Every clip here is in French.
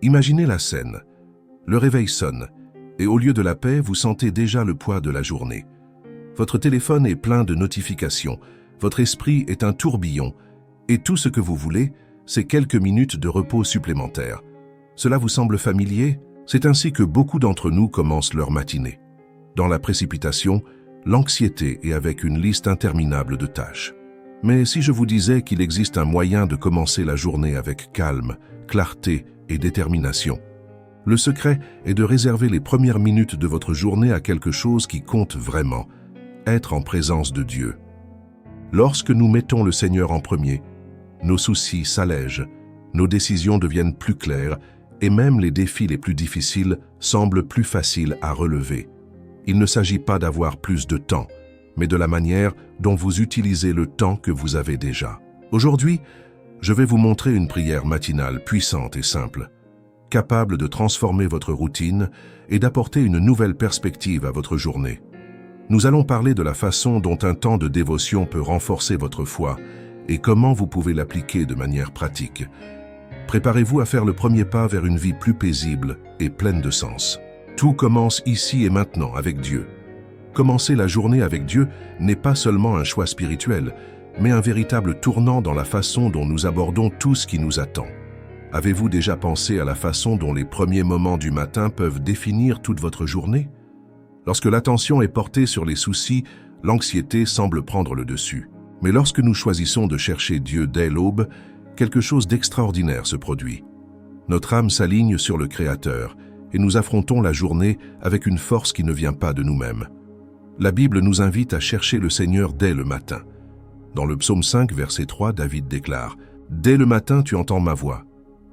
Imaginez la scène. Le réveil sonne, et au lieu de la paix, vous sentez déjà le poids de la journée. Votre téléphone est plein de notifications, votre esprit est un tourbillon, et tout ce que vous voulez, c'est quelques minutes de repos supplémentaires. Cela vous semble familier? C'est ainsi que beaucoup d'entre nous commencent leur matinée. Dans la précipitation, l'anxiété et avec une liste interminable de tâches. Mais si je vous disais qu'il existe un moyen de commencer la journée avec calme, clarté et détermination, le secret est de réserver les premières minutes de votre journée à quelque chose qui compte vraiment, être en présence de Dieu. Lorsque nous mettons le Seigneur en premier, nos soucis s'allègent, nos décisions deviennent plus claires et même les défis les plus difficiles semblent plus faciles à relever. Il ne s'agit pas d'avoir plus de temps, mais de la manière dont vous utilisez le temps que vous avez déjà. Aujourd'hui, je vais vous montrer une prière matinale puissante et simple, capable de transformer votre routine et d'apporter une nouvelle perspective à votre journée. Nous allons parler de la façon dont un temps de dévotion peut renforcer votre foi et comment vous pouvez l'appliquer de manière pratique. Préparez-vous à faire le premier pas vers une vie plus paisible et pleine de sens. Tout commence ici et maintenant avec Dieu. Commencer la journée avec Dieu n'est pas seulement un choix spirituel, mais un véritable tournant dans la façon dont nous abordons tout ce qui nous attend. Avez-vous déjà pensé à la façon dont les premiers moments du matin peuvent définir toute votre journée? Lorsque l'attention est portée sur les soucis, l'anxiété semble prendre le dessus. Mais lorsque nous choisissons de chercher Dieu dès l'aube, quelque chose d'extraordinaire se produit. Notre âme s'aligne sur le Créateur et nous affrontons la journée avec une force qui ne vient pas de nous-mêmes. La Bible nous invite à chercher le Seigneur dès le matin. Dans le psaume 5, verset 3, David déclare « Dès le matin, tu entends ma voix.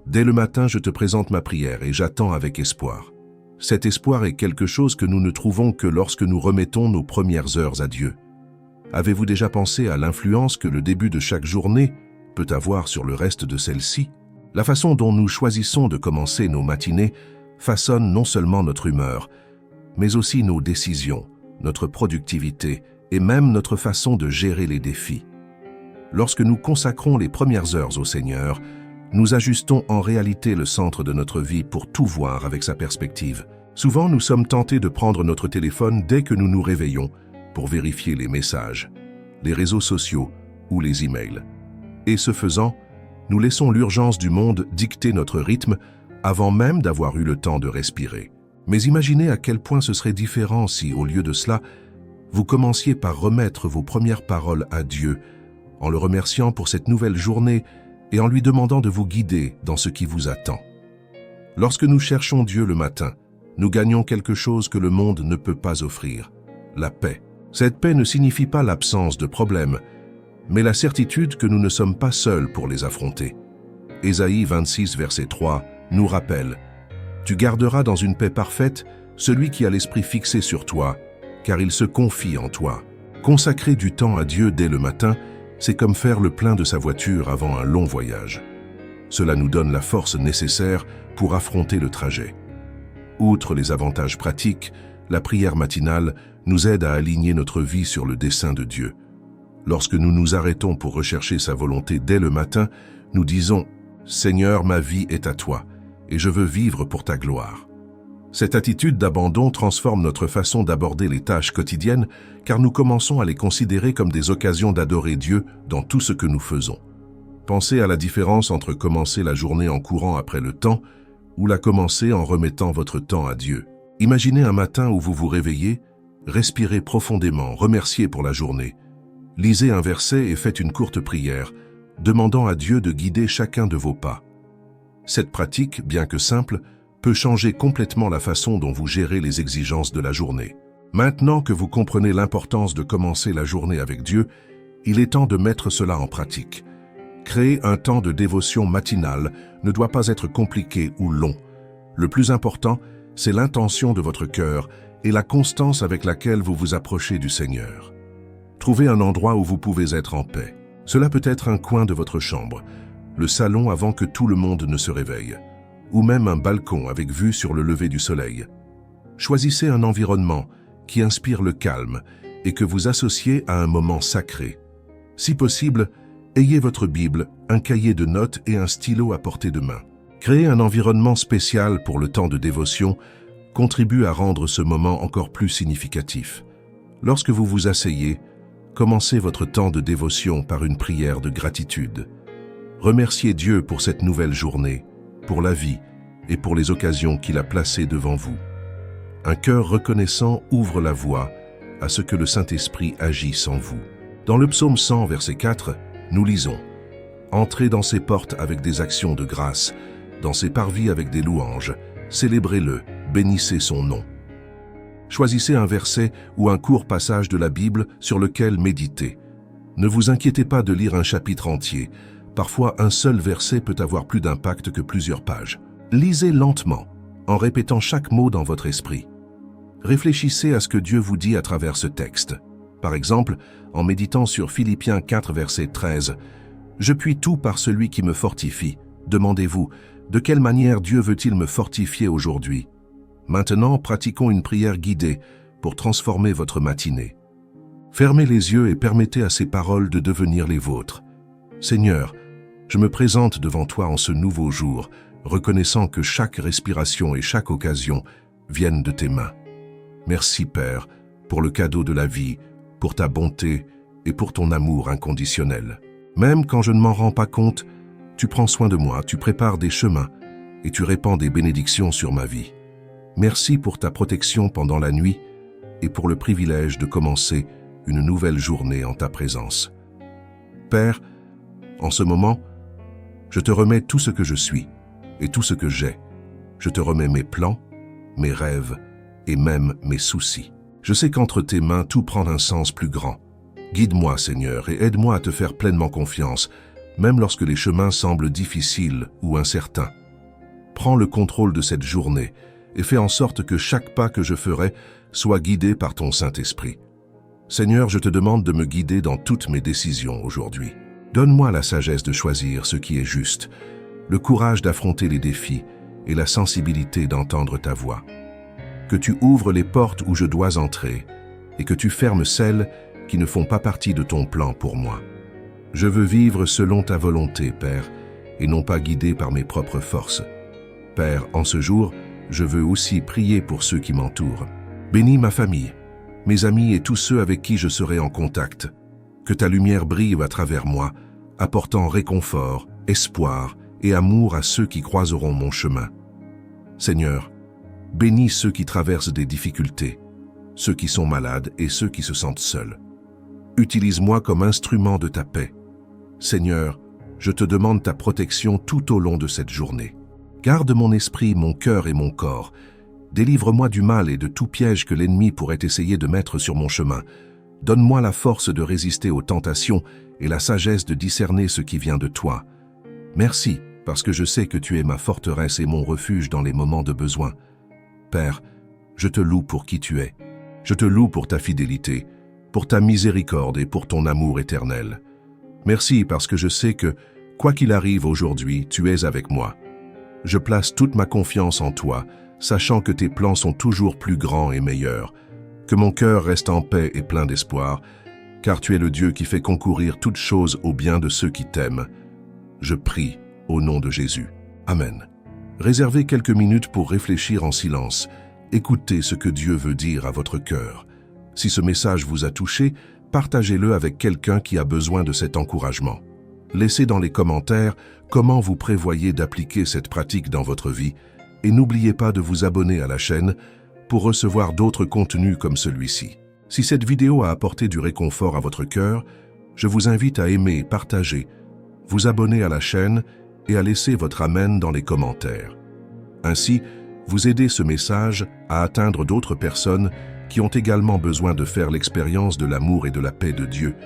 Dès le matin, je te présente ma prière et j'attends avec espoir. » Cet espoir est quelque chose que nous ne trouvons que lorsque nous remettons nos premières heures à Dieu. Avez-vous déjà pensé à l'influence que le début de chaque journée peut avoir sur le reste de celle-ci? La façon dont nous choisissons de commencer nos matinées façonne non seulement notre humeur, mais aussi nos décisions, notre productivité et même notre façon de gérer les défis. Lorsque nous consacrons les premières heures au Seigneur, nous ajustons en réalité le centre de notre vie pour tout voir avec sa perspective. Souvent, nous sommes tentés de prendre notre téléphone dès que nous nous réveillons pour vérifier les messages, les réseaux sociaux ou les emails. Et ce faisant, nous laissons l'urgence du monde dicter notre rythme avant même d'avoir eu le temps de respirer. Mais imaginez à quel point ce serait différent si, au lieu de cela, vous commenciez par remettre vos premières paroles à Dieu, en le remerciant pour cette nouvelle journée et en lui demandant de vous guider dans ce qui vous attend. Lorsque nous cherchons Dieu le matin, nous gagnons quelque chose que le monde ne peut pas offrir, la paix. Cette paix ne signifie pas l'absence de problèmes, mais la certitude que nous ne sommes pas seuls pour les affronter. Ésaïe 26, verset 3, nous rappelle « Tu garderas dans une paix parfaite celui qui a l'esprit fixé sur toi, car il se confie en toi. » Consacrer du temps à Dieu dès le matin, c'est comme faire le plein de sa voiture avant un long voyage. Cela nous donne la force nécessaire pour affronter le trajet. Outre les avantages pratiques, la prière matinale nous aide à aligner notre vie sur le dessein de Dieu. Lorsque nous nous arrêtons pour rechercher sa volonté dès le matin, nous disons « Seigneur, ma vie est à toi, et je veux vivre pour ta gloire. » Cette attitude d'abandon transforme notre façon d'aborder les tâches quotidiennes car nous commençons à les considérer comme des occasions d'adorer Dieu dans tout ce que nous faisons. Pensez à la différence entre commencer la journée en courant après le temps ou la commencer en remettant votre temps à Dieu. Imaginez un matin où vous vous réveillez, respirez profondément, remerciez pour la journée. Lisez un verset et faites une courte prière, demandant à Dieu de guider chacun de vos pas. Cette pratique, bien que simple, peut changer complètement la façon dont vous gérez les exigences de la journée. Maintenant que vous comprenez l'importance de commencer la journée avec Dieu, il est temps de mettre cela en pratique. Créer un temps de dévotion matinale ne doit pas être compliqué ou long. Le plus important, c'est l'intention de votre cœur et la constance avec laquelle vous vous approchez du Seigneur. Trouvez un endroit où vous pouvez être en paix. Cela peut être un coin de votre chambre, le salon avant que tout le monde ne se réveille, ou même un balcon avec vue sur le lever du soleil. Choisissez un environnement qui inspire le calme et que vous associez à un moment sacré. Si possible, ayez votre Bible, un cahier de notes et un stylo à portée de main. Créer un environnement spécial pour le temps de dévotion contribue à rendre ce moment encore plus significatif. Lorsque vous vous asseyez, commencez votre temps de dévotion par une prière de gratitude. Remerciez Dieu pour cette nouvelle journée, pour la vie et pour les occasions qu'il a placées devant vous. Un cœur reconnaissant ouvre la voie à ce que le Saint-Esprit agisse en vous. Dans le psaume 100, verset 4, nous lisons « Entrez dans ses portes avec des actions de grâce, dans ses parvis avec des louanges, célébrez-le, bénissez son nom. » Choisissez un verset ou un court passage de la Bible sur lequel méditer. Ne vous inquiétez pas de lire un chapitre entier. Parfois, un seul verset peut avoir plus d'impact que plusieurs pages. Lisez lentement, en répétant chaque mot dans votre esprit. Réfléchissez à ce que Dieu vous dit à travers ce texte. Par exemple, en méditant sur Philippiens 4, verset 13, « Je puis tout par celui qui me fortifie. » Demandez-vous, de quelle manière Dieu veut-il me fortifier aujourd'hui? Maintenant, pratiquons une prière guidée pour transformer votre matinée. Fermez les yeux et permettez à ces paroles de devenir les vôtres. Seigneur, je me présente devant toi en ce nouveau jour, reconnaissant que chaque respiration et chaque occasion viennent de tes mains. Merci, Père, pour le cadeau de la vie, pour ta bonté et pour ton amour inconditionnel. Même quand je ne m'en rends pas compte, tu prends soin de moi, tu prépares des chemins et tu répands des bénédictions sur ma vie. Merci pour ta protection pendant la nuit et pour le privilège de commencer une nouvelle journée en ta présence. Père, en ce moment, je te remets tout ce que je suis et tout ce que j'ai. Je te remets mes plans, mes rêves et même mes soucis. Je sais qu'entre tes mains, tout prend un sens plus grand. Guide-moi, Seigneur, et aide-moi à te faire pleinement confiance, même lorsque les chemins semblent difficiles ou incertains. Prends le contrôle de cette journée et fais en sorte que chaque pas que je ferai soit guidé par ton Saint-Esprit. Seigneur, je te demande de me guider dans toutes mes décisions aujourd'hui. Donne-moi la sagesse de choisir ce qui est juste, le courage d'affronter les défis et la sensibilité d'entendre ta voix. Que tu ouvres les portes où je dois entrer et que tu fermes celles qui ne font pas partie de ton plan pour moi. Je veux vivre selon ta volonté, Père, et non pas guidé par mes propres forces. Père, en ce jour, je veux aussi prier pour ceux qui m'entourent. Bénis ma famille, mes amis et tous ceux avec qui je serai en contact. Que ta lumière brille à travers moi, apportant réconfort, espoir et amour à ceux qui croiseront mon chemin. Seigneur, bénis ceux qui traversent des difficultés, ceux qui sont malades et ceux qui se sentent seuls. Utilise-moi comme instrument de ta paix. Seigneur, je te demande ta protection tout au long de cette journée. Garde mon esprit, mon cœur et mon corps. Délivre-moi du mal et de tout piège que l'ennemi pourrait essayer de mettre sur mon chemin. Donne-moi la force de résister aux tentations et la sagesse de discerner ce qui vient de toi. Merci, parce que je sais que tu es ma forteresse et mon refuge dans les moments de besoin. Père, je te loue pour qui tu es. Je te loue pour ta fidélité, pour ta miséricorde et pour ton amour éternel. Merci parce que je sais que, quoi qu'il arrive aujourd'hui, tu es avec moi. Je place toute ma confiance en toi, sachant que tes plans sont toujours plus grands et meilleurs, que mon cœur reste en paix et plein d'espoir, car tu es le Dieu qui fait concourir toutes choses au bien de ceux qui t'aiment. Je prie au nom de Jésus. Amen. Réservez quelques minutes pour réfléchir en silence. Écoutez ce que Dieu veut dire à votre cœur. Si ce message vous a touché, partagez-le avec quelqu'un qui a besoin de cet encouragement. Laissez dans les commentaires comment vous prévoyez d'appliquer cette pratique dans votre vie et n'oubliez pas de vous abonner à la chaîne pour recevoir d'autres contenus comme celui-ci. Si cette vidéo a apporté du réconfort à votre cœur, je vous invite à aimer, partager, vous abonner à la chaîne et à laisser votre amen dans les commentaires. Ainsi, vous aidez ce message à atteindre d'autres personnes qui ont également besoin de faire l'expérience de l'amour et de la paix de Dieu.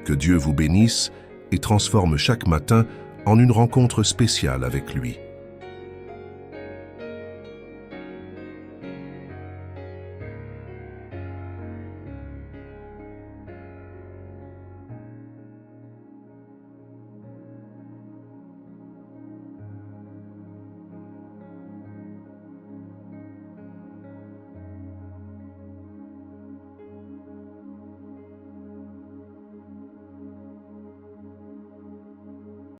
Que Dieu vous bénisse et transforme chaque matin en une rencontre spéciale avec lui.